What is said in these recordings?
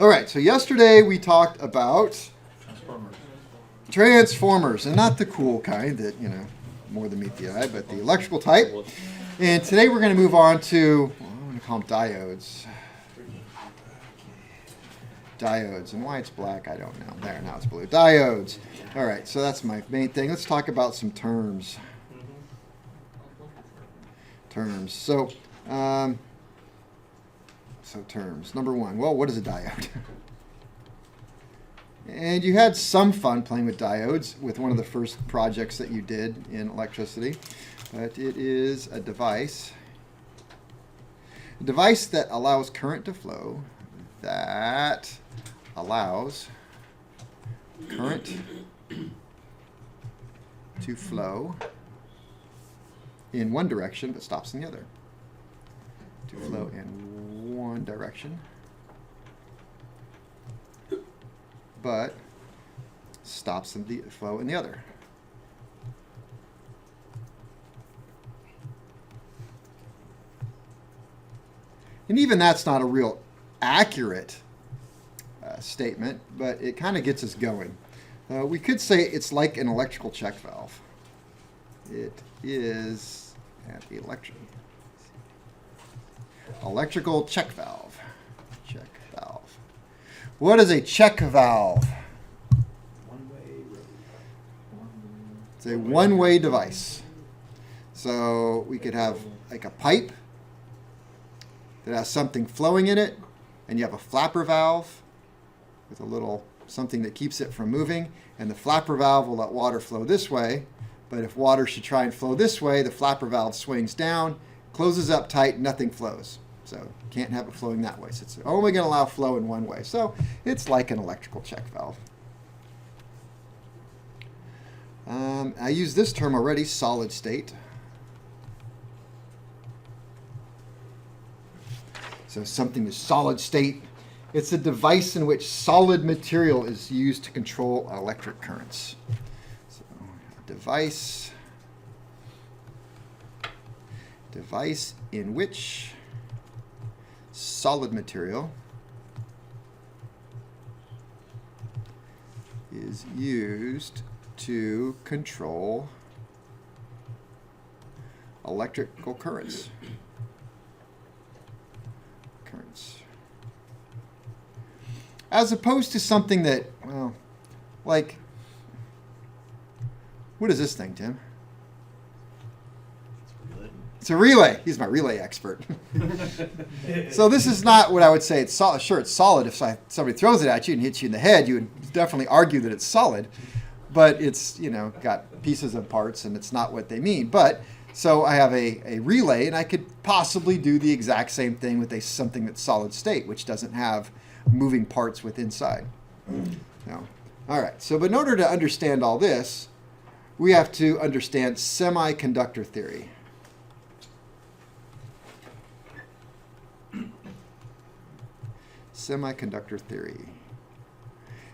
All right, so yesterday we talked about transformers, and not the cool kind that, you know, more than meet the eye, but the electrical type. And today we're going to move on to, well, I'm going to call them diodes. Diodes, and why it's black, I don't know. There, now it's blue. Diodes. All right, so that's my main thing. Let's talk about some terms. Terms. So terms. Number one, well, what is a diode? And you had some fun playing with diodes with one of the first projects that you did in electricity. But it is a device that allows current to flow, that allows current to flow in one direction but stops in the other. To flow in one direction but stops in the flow in the other. And even that's not a real accurate statement, but it kind of gets us going. We could say it's like an electrical check valve. It is an electrical check valve. Check valve. What is a check valve? It's a one-way device. So we could have like a pipe that has something flowing in it, and you have a flapper valve with a little something that keeps it from moving, and the flapper valve will let water flow this way, but if water should try and flow this way, the flapper valve swings down, closes up tight, nothing flows. So can't have it flowing that way. So it's only going to allow flow in one way. So it's like an electrical check valve. I used this term already, solid state. So something is solid state. It's a device in which solid material is used to control electric currents. So device in which solid material is used to control electrical currents. As opposed to something that, well, like, what is this thing, Tim? It's a relay. He's my relay expert. So this is not what I would say it's solid. Sure, it's solid. If somebody throws it at you and hits you in the head, you would definitely argue that it's solid. But it's, you know, got pieces and parts, and it's not what they mean. But so I have a relay, and I could possibly do the exact same thing with something that's solid state, which doesn't have moving parts with inside. No. All right. So, but in order to understand all this, we have to understand semiconductor theory. Semiconductor theory.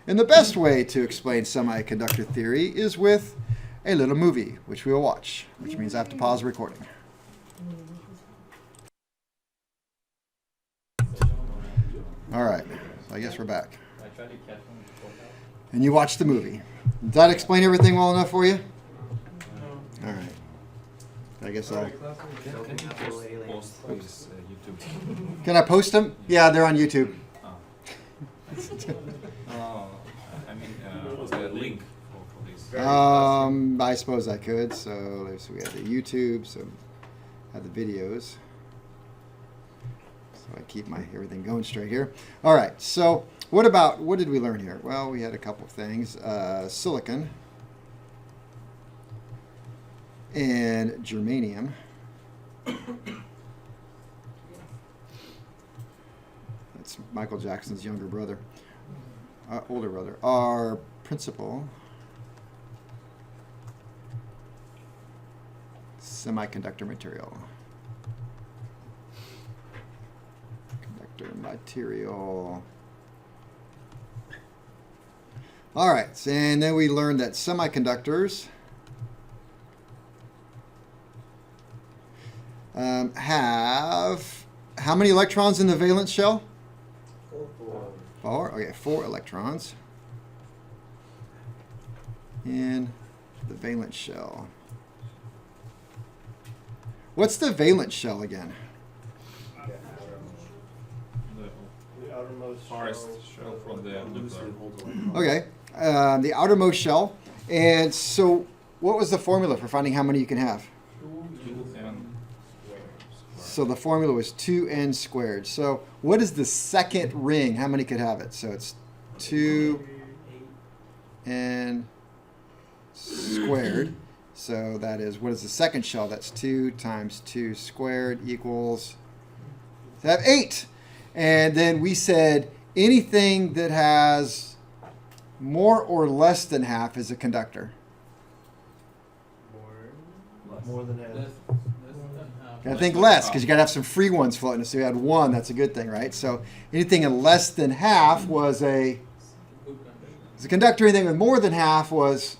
And the best way to explain semiconductor theory is with a little movie, which we will watch, which means I have to pause the recording. All right, so I guess we're back. And you watched the movie. Does that explain everything well enough for you? All right. I guess I'll... Can I post them? Yeah, they're on YouTube. I mean, the link for this. I suppose I could. So we have the YouTube, so I have the videos. So I keep my everything going straight here. All right. So what did we learn here? Well, we had a couple of things. Silicon and germanium. That's Michael Jackson's younger brother, older brother. Are principal semiconductor material. Material. All right, and then we learned that semiconductors have how many electrons in the valence shell? 4. Okay, 4 electrons in the valence shell. What's the valence shell again? The farthest shell from the nuclear. Okay, the outermost shell. And so, what was the formula for finding how many you can have? 2n. So the formula was 2n squared. So what is the second ring? How many could have it? So it's 2n squared. So that is, what is the second shell? That's 2 times 2 squared equals, so I have 8. And then we said anything that has more or less than half is a conductor. More than half. I think less, because you got to have some free ones floating. So you had 1, that's a good thing, right? So anything in less than half was a conductor. Anything with more than half was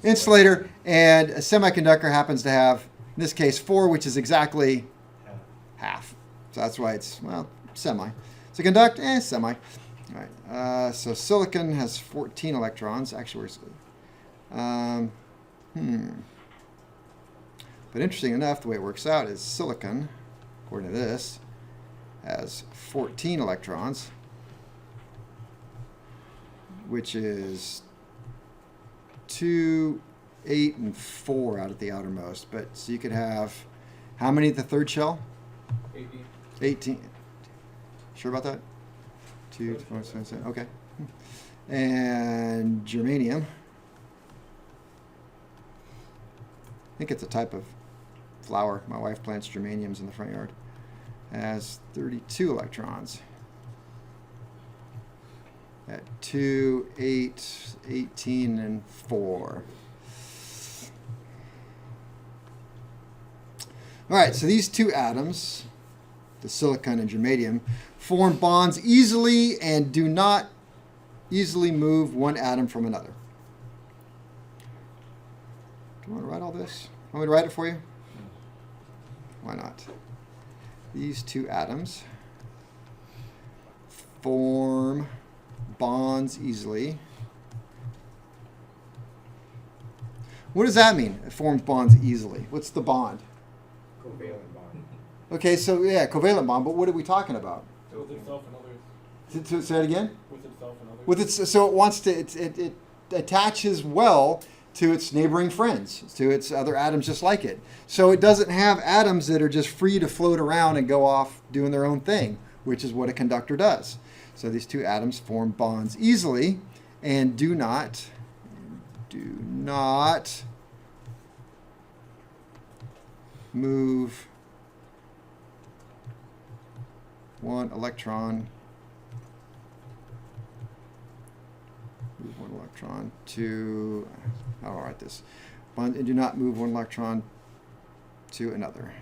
insulator. And a semiconductor happens to have, in this case, 4, which is exactly half. So that's why it's, well, semi. So conduct, semi. All right. So silicon has 14 electrons. Actually, But interesting enough, the way it works out is silicon, according to this, has 14 electrons, which is 2, 8, and 4 out at the outermost. But so you could have how many at the third shell? 18. Sure about that? 2, 4, 7, 7. Okay. And germanium. I think it's a type of flower. My wife plants geraniums in the front yard. Has 32 electrons. At 2, 8, 18, and 4. All right, so these two atoms, the silicon and germanium, form bonds easily and do not easily move one atom from another. Do you want to write all this? Want me to write it for you? Why not? These two atoms form bonds easily. What does that mean? It forms bonds easily. What's the bond? Covalent bond. Okay, so yeah, covalent bond, but what are we talking about? With itself and others. Say that again? With itself and others. With its, so it wants to, it attaches well to its neighboring friends, to its other atoms just like it. So it doesn't have atoms that are just free to float around and go off doing their own thing, which is what a conductor does. So these two atoms form bonds easily and do not move one electron to, how do I write this? Bond, and do not move one electron to another.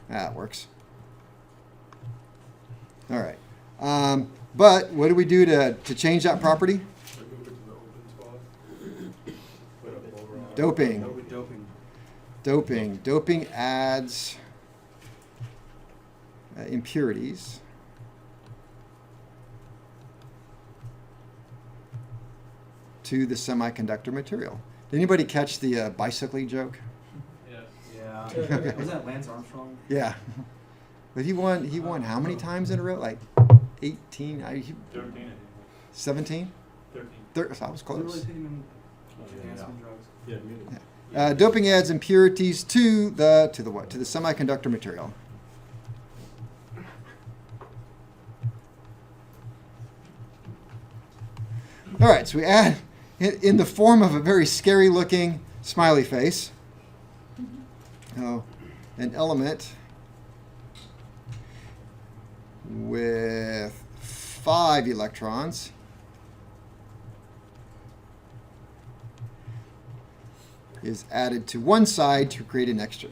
That works. All right. But what do we do to change that property? Move it to the open spot. Put a over on. Doping. Doping adds impurities to the semiconductor material. Did anybody catch the bicycling joke? Yes. Yeah. Okay. Was that Lance Armstrong? Yeah. But he won how many times in a row? Like 18? 13. 17? 13. I was Was it close. really taking him enhancement drugs? Yeah, immediately. Doping adds impurities to the what? To the semiconductor material. All right, so we add in the form of a very scary looking smiley face. Oh, an element with 5 electrons is added to one side to create an extra.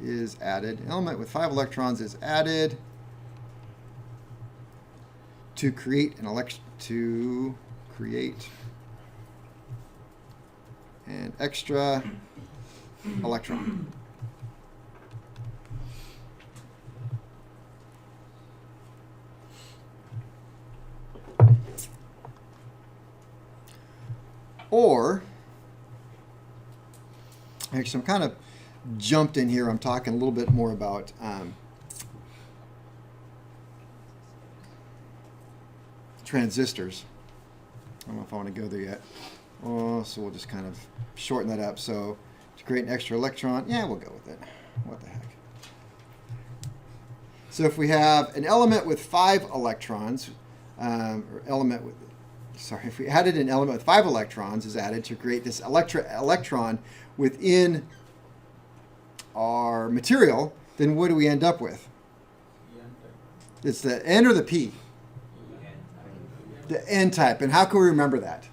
Is added. An element with 5 electrons is added to create an extra electron. Or, actually, I'm kind of jumped in here. I'm talking a little bit more about transistors. I don't know if I want to go there yet. Oh, so we'll just kind of shorten that up. So to create an extra electron, yeah, we'll go with it. What the heck? So if we have an element with 5 electrons, if we added an element with 5 electrons is added to create this electron within our material, then what do we end up with? It's the N or the P? The N type. And how can we remember that?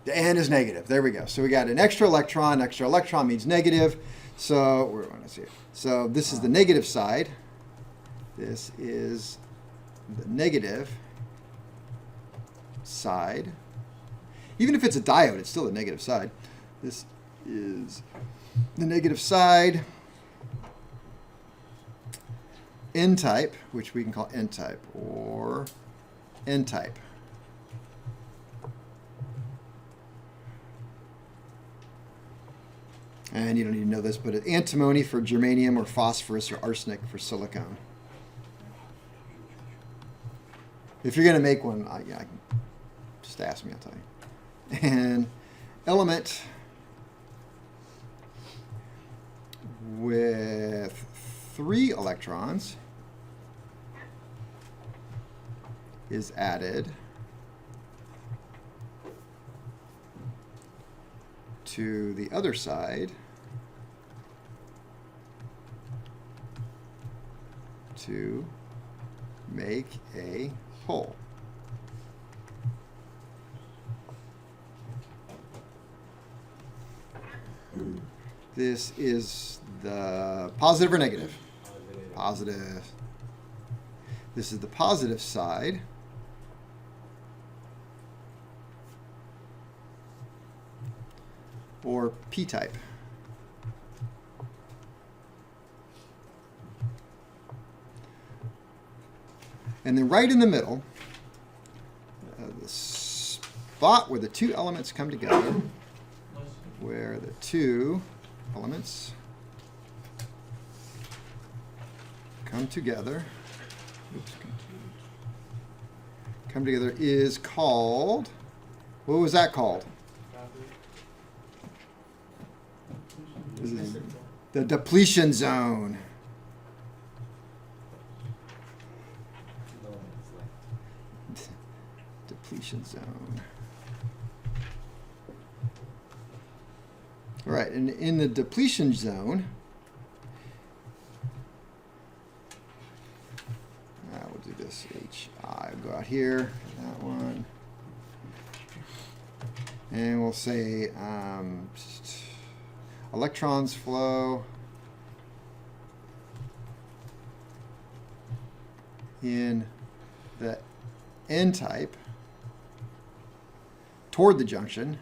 The N is negative. There we go. So we got an extra electron. Extra electron means negative. So we're going to see it. So this is the negative side. This is the negative side. Even if it's a diode, it's still the negative side. This is the negative side. N type, which we can call N type or N type. And you don't need to know this, but antimony for germanium or phosphorus or arsenic for silicon. If you're going to make one, just ask me, I'll tell you. And element with 3 electrons is added to the other side to make a hole. This is the positive or negative? Positive. This is the positive side. Or p-type. And then right in the middle, the spot where the 2 elements come together, where the 2 elements come together, is called, what was that called? This is the depletion zone. Depletion zone. All right, and in the depletion zone, we'll do this HI. Go out here, that one, and we'll say electrons flow in the N type toward the junction.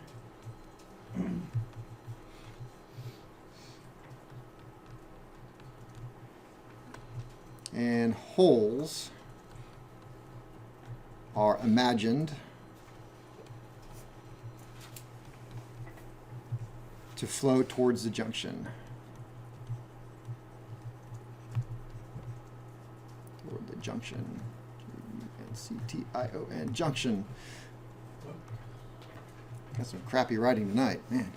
And holes are imagined to flow towards the junction. Toward the junction. G-U-N-C-T-I-O-N. Junction. Got some crappy writing tonight, man.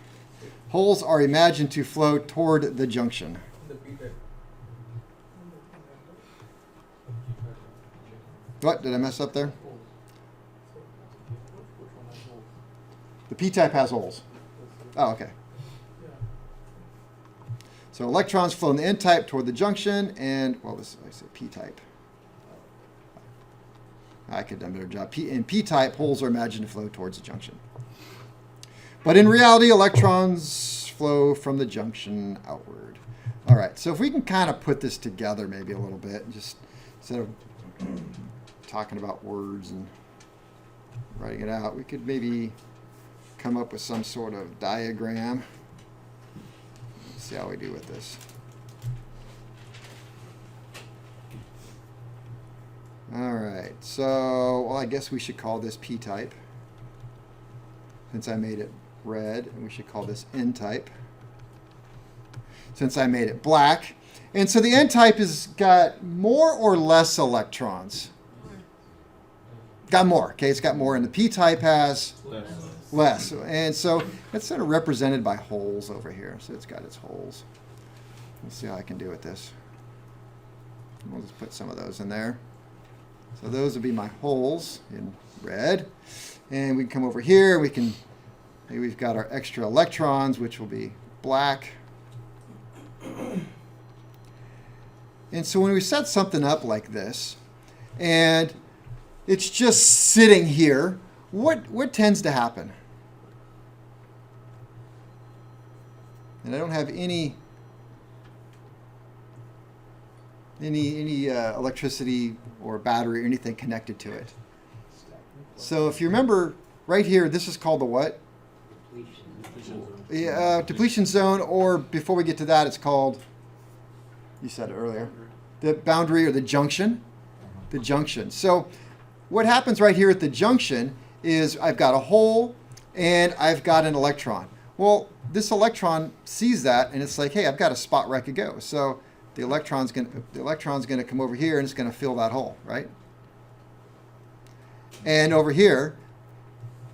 Holes are imagined to flow toward the junction. What? Did I mess up there? The p-type has holes. Oh, okay. So electrons flow in the N-type toward the junction, and, well, this I say p-type. I could have done a better job. In p-type, holes are imagined to flow towards the junction. But in reality, electrons flow from the junction outward. All right, so if we can kind of put this together maybe a little bit, just instead of talking about words and writing it out, we could maybe come up with some sort of diagram. Let's see how we do with this. All right, so, well, I guess we should call this p-type. since I made it red, and we should call this N-type, since I made it black. And so the N-type has got more or less electrons. Got more, okay? It's got more, and the P-type has less. And so it's sort of represented by holes over here. So it's got its holes. Let's see how I can do with this. We'll just put some of those in there. So those would be my holes in red. And we can come over here. Maybe we've got our extra electrons, which will be black. And so when we set something up like this, and it's just sitting here, what tends to happen? And I don't have any electricity or battery or anything connected to it. So if you remember right here, this is called the what? Depletion zone, or before we get to that, it's called, you said it earlier, the boundary or the junction. The junction. So what happens right here at the junction is I've got a hole and I've got an electron. Well, this electron sees that and it's like, hey, I've got a spot where I could go. So the electron's going to come over here and it's going to fill that hole, right? And over here,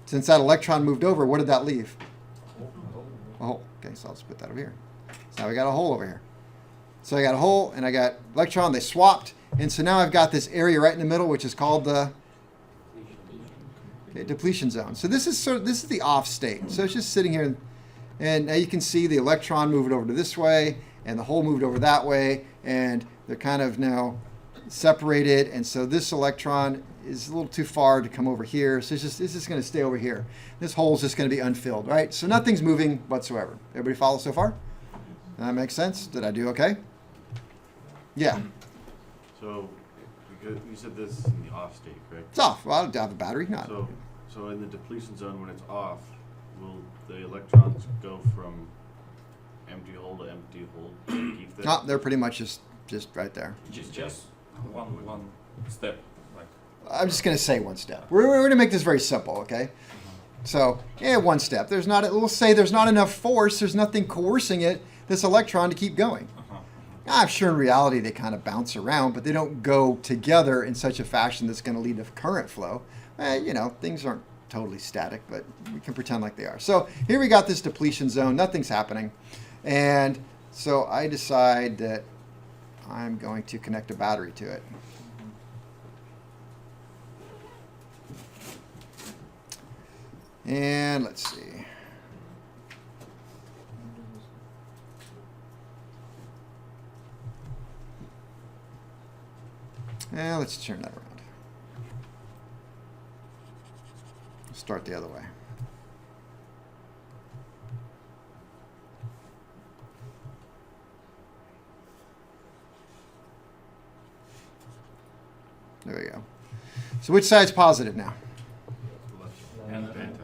since that electron moved over, what did that leave? A hole. Okay, so I'll just put that over here. So now we got a hole over here. So I got a hole and I got electron. They swapped. And so now I've got this area right in the middle, which is called the depletion zone. So this is the off state. So it's just sitting here. And now you can see the electron moved over to this way and the hole moved over that way. And they're kind of now separated. And so this electron is a little too far to come over here. So it's just going to stay over here. This hole is just going to be unfilled, right? So nothing's moving whatsoever. Everybody follow so far? That makes sense? Did I do okay? Yeah. So, because you said this is in the off state, correct? It's off. Well, I have a battery. Not. So in the depletion zone, when it's off, will the electrons go from empty hole to empty hole? Keep them? Oh, they're pretty much just right there. Just one step. Like I'm just going to say one step. We're going to make this very simple, okay? So, one step. We'll say there's not enough force. There's nothing coercing this electron to keep going. I'm sure in reality they kind of bounce around, but they don't go together in such a fashion that's going to lead to current flow. Things aren't totally static, but we can pretend like they are. So here we got this depletion zone. Nothing's happening. And so I decide that I'm going to connect a battery to it. And let's see. Let's turn that around. Start the other way. There we go. So which side's positive now?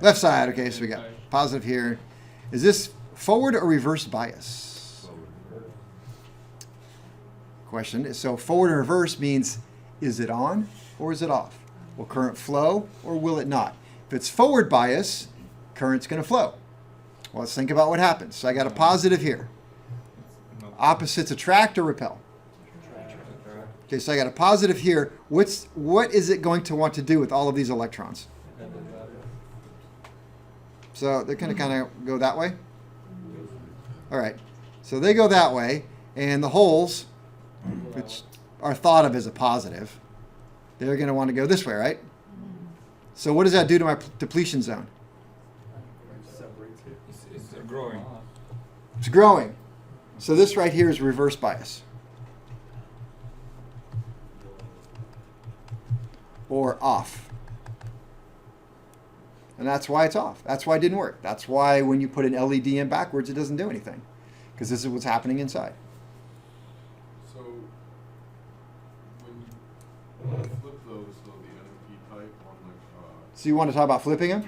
Left side. Okay, so we got positive here. Is this forward or reverse bias? Question is, so forward and reverse means, is it on or is it off? Will current flow or will it not? If it's forward bias, current's going to flow. Well, let's think about what happens. So I got a positive here. Opposites attract or repel? Okay, so I got a positive here. What is it going to want to do with all of these electrons? So they're going to kind of go that way? All right. So they go that way, and the holes, which are thought of as a positive, they're going to want to go this way, right? So what does that do to my depletion zone? it's growing. It's growing. So this right here is reverse bias. Or off. And that's why it's off. That's why it didn't work. That's why when you put an LED in backwards, it doesn't do anything. Because this is what's happening inside. So, when you flip those, so the NP type on like, So you want to talk about flipping them?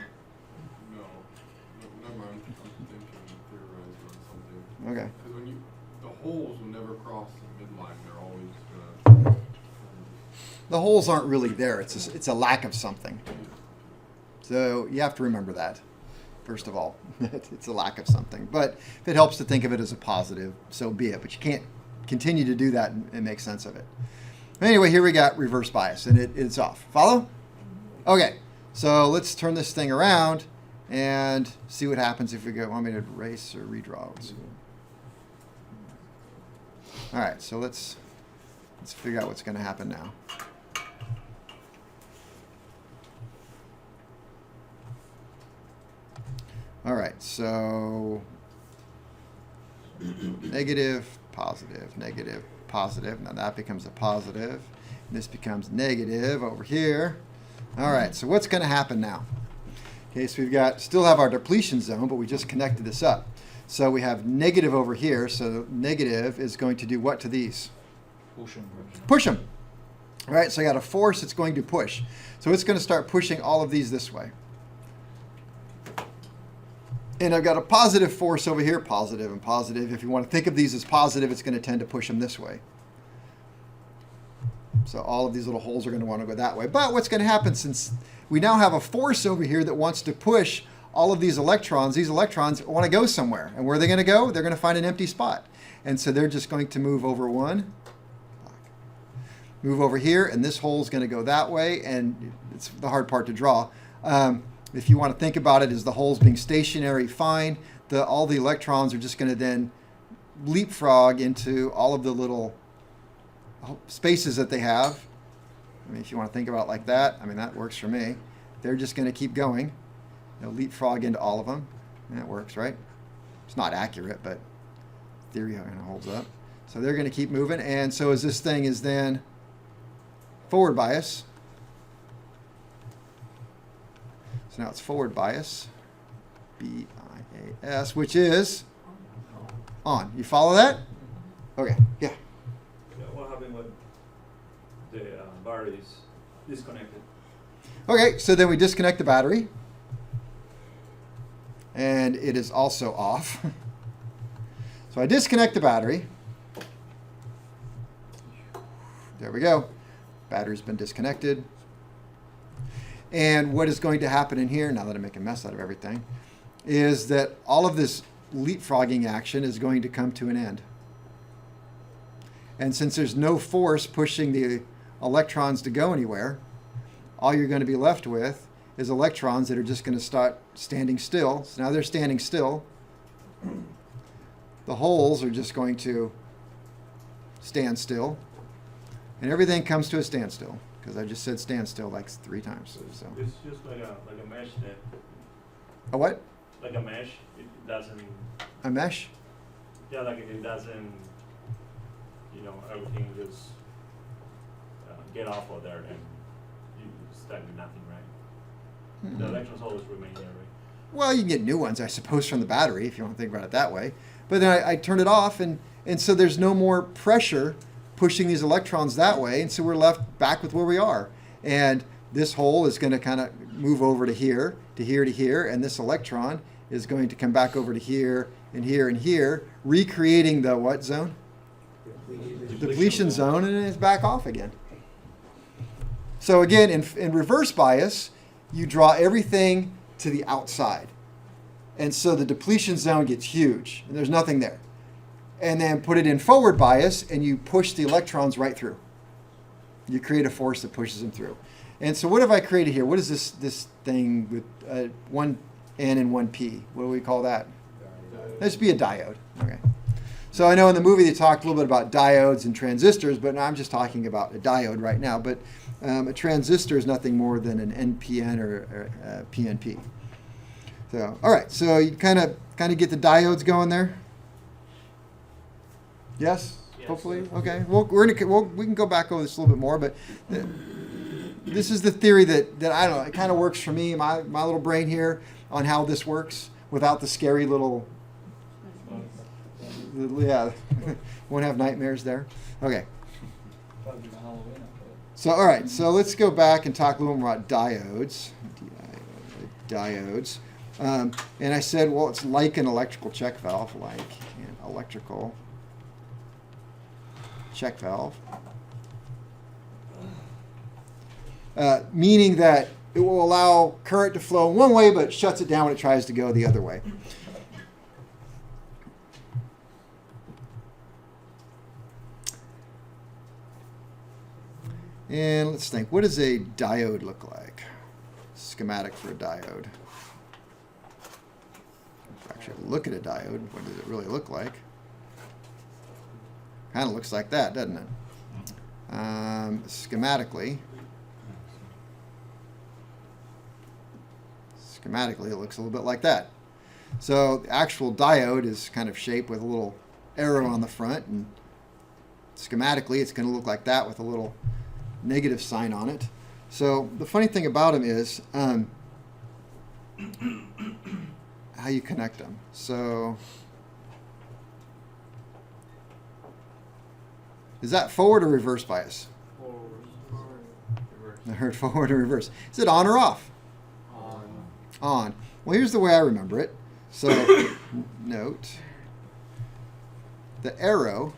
never mind, I'm thinking theorizing on something. Okay. Because when the holes will never cross the midline, they're always gonna. The holes aren't really there. It's a lack of something. So you have to remember that. first of all. It's a lack of something. But if it helps to think of it as a positive, so be it. But you can't continue to do that and make sense of it. Anyway, here we got reverse bias, and it's off. Follow? Okay, so let's turn this thing around and see what happens if we want me to erase or redraw. All right, so let's figure out what's going to happen now. All right, so negative, positive, negative, positive. Now that becomes a positive. This becomes negative over here. All right, so what's going to happen now? Okay, so still have our depletion zone, but we just connected this up. So we have negative over here. So negative is going to do what to these? Push them. All right, so I got a force it's going to push. So it's going to start pushing all of these this way. And I've got a positive force over here, positive and positive. If you want to think of these as positive, it's going to tend to push them this way. So all of these little holes are going to want to go that way. But what's going to happen, since we now have a force over here that wants to push all of these electrons want to go somewhere. And where are they going to go? They're going to find an empty spot. And so they're just going to move over one, move over here, and this hole is going to go that way. And it's the hard part to draw. If you want to think about it as the holes being stationary, fine. All the electrons are just going to then leapfrog into all of the little spaces that they have. I mean, if you want to think about it like that, I mean, that works for me. They're just going to keep going. They'll leapfrog into all of them. And that works, right? It's not accurate, but theory kind of holds up. So they're going to keep moving. And so as this thing is then forward bias. So now it's forward bias, B-I-A-S, which is on. You follow that? Okay, yeah. What happened when the battery is disconnected? Okay, so then we disconnect the battery. And it is also off. So I disconnect the battery. There we go. Battery's been disconnected. And what is going to happen in here, now that I make a mess out of everything, is that all of this leapfrogging action is going to come to an end. And since there's no force pushing the electrons to go anywhere, all you're going to be left with is electrons that are just going to start standing still. So now they're standing still. The holes are just going to stand still. And everything comes to a standstill. Because I just said standstill like 3 times. So. It's just like a mesh that. A what? Like a mesh. It doesn't. A mesh? Yeah, like it doesn't. Everything just get off of there, and you stuck with nothing, right? Mm-hmm. The electrons always remain there, right? Well, you can get new ones, I suppose, from the battery if you want to think about it that way. But then I turn it off, and so there's no more pressure pushing these electrons that way, and so we're left back with where we are. And this hole is going to kind of move over to here, to here, to here, and this electron is going to come back over to here, and here, and here, recreating the what zone? Depletion zone, and it's back off again. So again, in reverse bias, you draw everything to the outside. And so the depletion zone gets huge, and there's nothing there. And then put it in forward bias, and you push the electrons right through. You create a force that pushes them through. And so what have I created here? What is this thing with one N and one P? What do we call that? That should be a diode. Okay. So I know in the movie they talked a little bit about diodes and transistors, but I'm just talking about a diode right now. But a transistor is nothing more than an NPN or PNP. So all right, so you kind of get the diodes going there. Yes? Hopefully. Okay. We can go back over this a little bit more, but this is the theory that I don't know. It kind of works for me, my little brain here, on how this works without the scary little. Yeah, won't have nightmares there. Okay. So all right. So let's go back and talk a little more about diodes. Diodes. And I said, well, it's like an electrical check valve, like an electrical check valve. Meaning that it will allow current to flow one way, but it shuts it down when it tries to go the other way. And let's think, what does a diode look like? Schematic for a diode. Actually, look at a diode. What does it really look like? Kind of looks like that, doesn't it? Schematically, it looks a little bit like that. So the actual diode is kind of shaped with a little arrow on the front, and schematically it's going to look like that with a little negative sign on it. So the funny thing about them is how you connect them. So is that forward or reverse bias? I heard forward or reverse. Is it on or off? On. Well, here's the way I remember it. So note the arrow.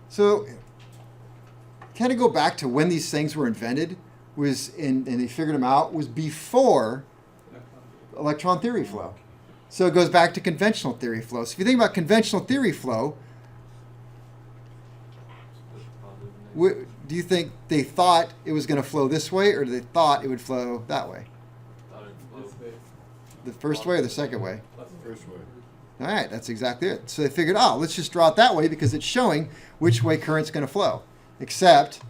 So kind of go back to when these things were invented, and they figured them out, was before electron theory flow. So it goes back to conventional theory flow. So if you think about conventional theory flow, do you think they thought it was going to flow this way, or they thought it would flow that way? The first way or the second way? First way. All right, that's exactly it. So they figured, oh, let's just draw it that way because it's showing which way current's going to flow, except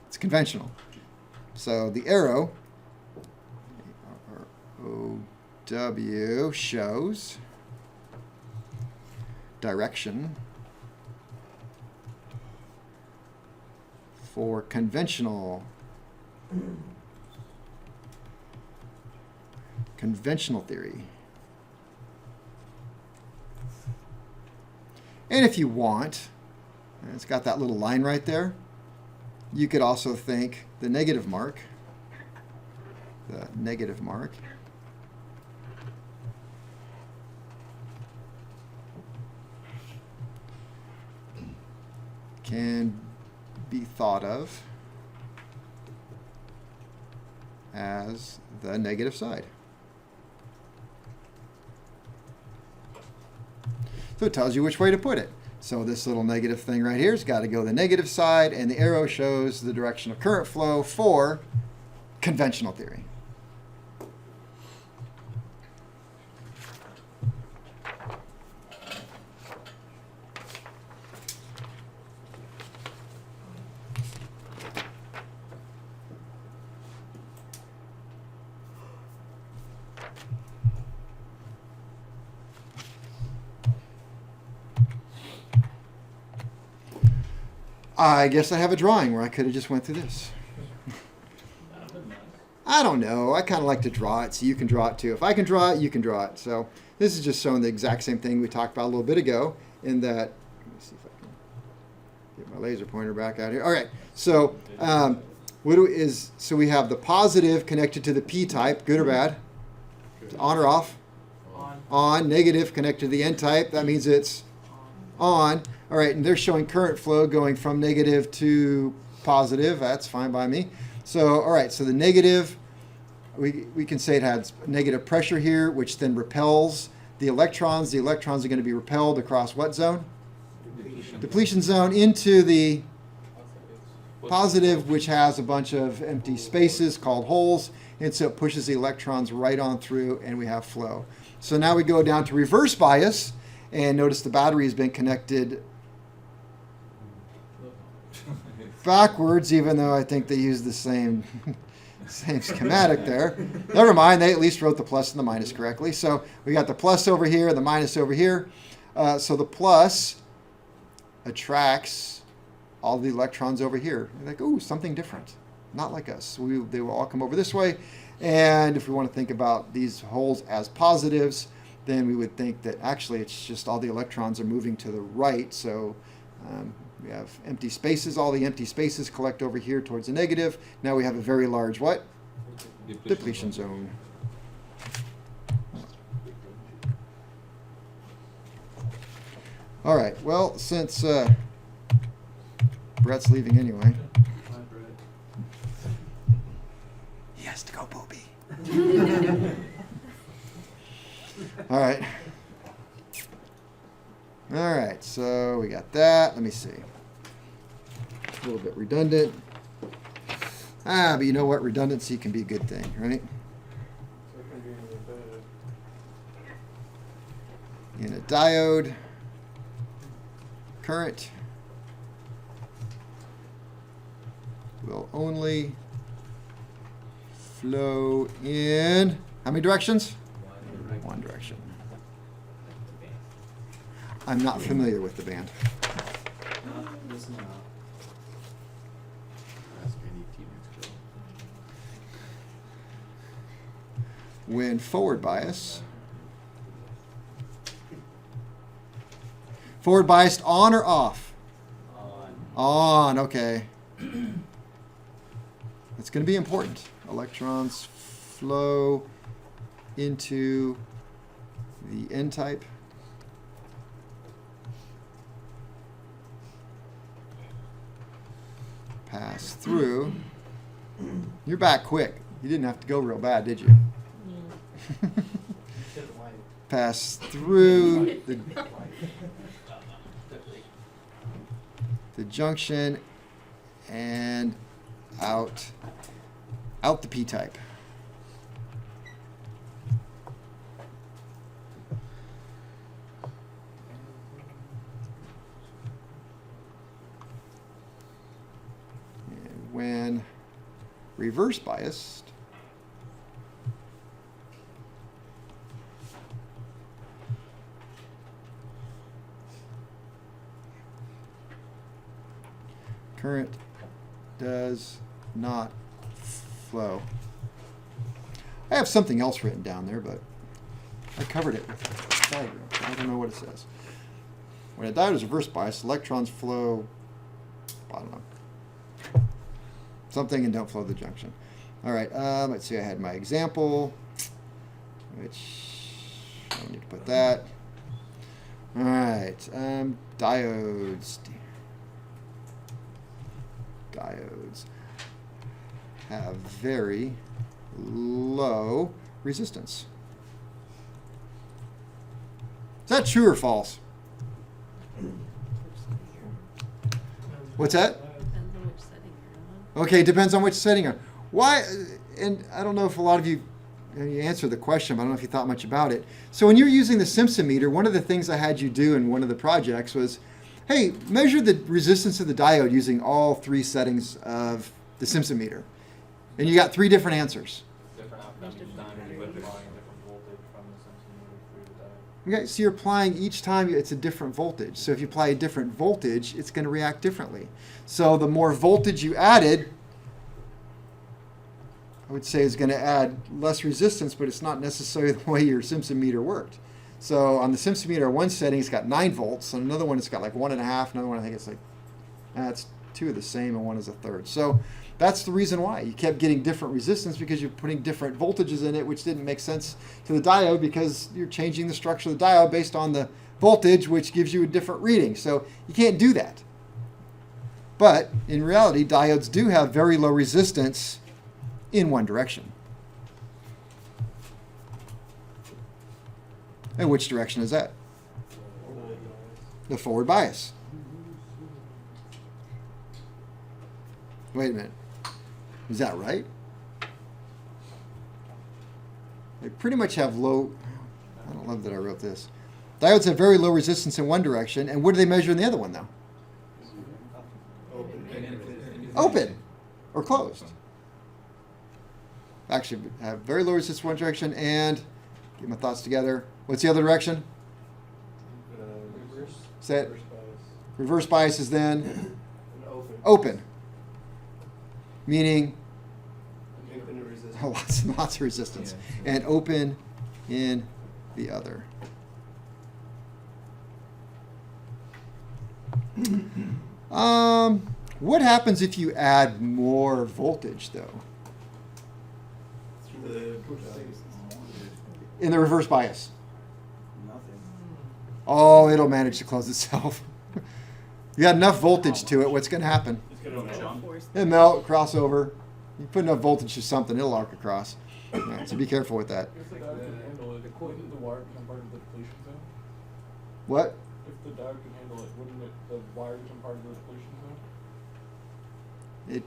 it's conventional. So the arrow, OW, shows direction for conventional theory. And if you want, and it's got that little line right there, you could also think the negative mark, can be thought of as the negative side. So it tells you which way to put it. So this little negative thing right here has got to go the negative side, and the arrow shows the direction of current flow for conventional theory. I guess I have a drawing where I could have just went through this. I don't know. I kind of like to draw it, so you can draw it too. If I can draw it, you can draw it. So this is just showing the exact same thing we talked about a little bit ago. In that, let me see if I can get my laser pointer back out here. All right. So so we have the positive connected to the p-type, good or bad? On or off? On. Negative connected to the n-type. That means it's on. All right, and they're showing current flow going from negative to positive. That's fine by me. So, all right, so the negative, we can say it has negative pressure here, which then repels the electrons. The electrons are going to be repelled across what zone? Depletion zone into the positive, which has a bunch of empty spaces called holes, and so it pushes the electrons right on through, and we have flow. So now we go down to reverse bias, and notice the battery has been connected backwards, even though I think they used the same schematic there. Never mind, they at least wrote the plus and the minus correctly. So we got the plus over here and the minus over here. So the plus attracts all the electrons over here. You're like, ooh, something different. Not like us. They will all come over this way. And if we want to think about these holes as positives, then we would think that actually it's just all the electrons are moving to the right. So we have empty spaces. All the empty spaces collect over here towards the negative. Now we have a very large what? Depletion zone. All right. Well, since Brett's leaving anyway, Yes, to go Booby. All right. All right, so we got that. Let me see. A little bit redundant. But you know what? Redundancy can be a good thing, right? So it can be repetitive. In a diode, current will only flow in how many directions? One direction. I'm not familiar with the band. Listen now. Ask any teenage girl. When forward biased on or off? On, okay. It's going to be important. Electrons flow into the N-type. Pass through. You're back quick. You didn't have to go real bad, did you? Pass through the junction and out the p-type. And when reverse biased, current does not flow. I have something else written down there, but I covered it with a diagram. I don't know what it says. When a diode is reverse biased, electrons flow, I don't know, something and don't flow the junction. All right, let's see, I had my example, which I don't need to put that. All right, diodes. Diodes have very low resistance. Is that true or false? What's that? Depends on which setting you're on. Okay, depends on which setting you're on. Why? And I don't know if a lot of you answered the question, but I don't know if you thought much about it. So when you're using the Simpson meter, one of the things I had you do in one of the projects was, hey, measure the resistance of the diode using all three settings of the Simpson meter. And you got three different answers. Different outcomes each time, and you would applying a different voltage from the Simpson meter through the diode. Okay, so you're applying each time it's a different voltage. So if you apply a different voltage, it's going to react differently. So the more voltage you added, I would say is going to add less resistance, but it's not necessarily the way your Simpson meter worked. So on the Simpson meter, one setting it's got 9 volts, and another one it's got like 1.5. Another one I think it's like, it's two of the same, and one is a third. So that's the reason why you kept getting different resistance, because you're putting different voltages in it, which didn't make sense to the diode because you're changing the structure of the diode based on the voltage, which gives you a different reading. So you can't do that. But in reality, diodes do have very low resistance in one direction. And which direction is that? The forward bias. Wait a minute. Is that right? They pretty much have low, I don't love that I wrote this. Diodes have very low resistance in one direction, and what do they measure in the other one, though? Open or closed. Actually, have very low resistance in one direction, and get my thoughts together. What's the other direction? Reverse. Set. Reverse bias. Reverse bias is then And open. open, meaning Infinite resistance. lots and lots of resistance, and open in the other. What happens if you add more voltage, though, in the reverse bias? Nothing. Oh, it'll manage to close itself. You got enough voltage to it, what's going to happen? It's gonna melt. Force. It melt, crossover. You put enough voltage to something, it'll arc across. All right, so be careful with that. If the diode can handle it, wouldn't the wire become part of the depletion zone? What? If the diode can handle it, wouldn't the wire become part of the depletion zone? It'd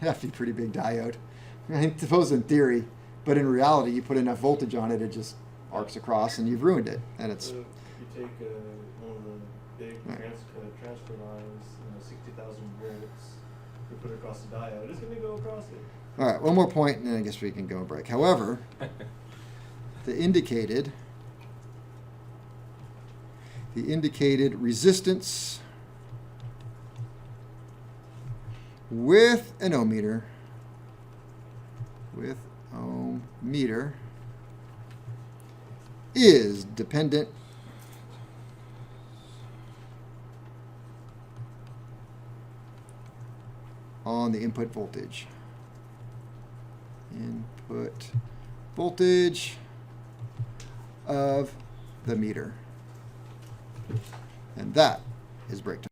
have to be a pretty big diode. I suppose in theory, but in reality, you put enough voltage on it, it just arcs across, and you've ruined it. And it's So you take one of the big Right. transfer lines, 60,000 volts, you put it across the diode, it's going to go across it. all right. One more point, and then I guess we can go and break. However, the indicated resistance with an ohm meter, is dependent on the input voltage. Input voltage of the meter. And that is break time.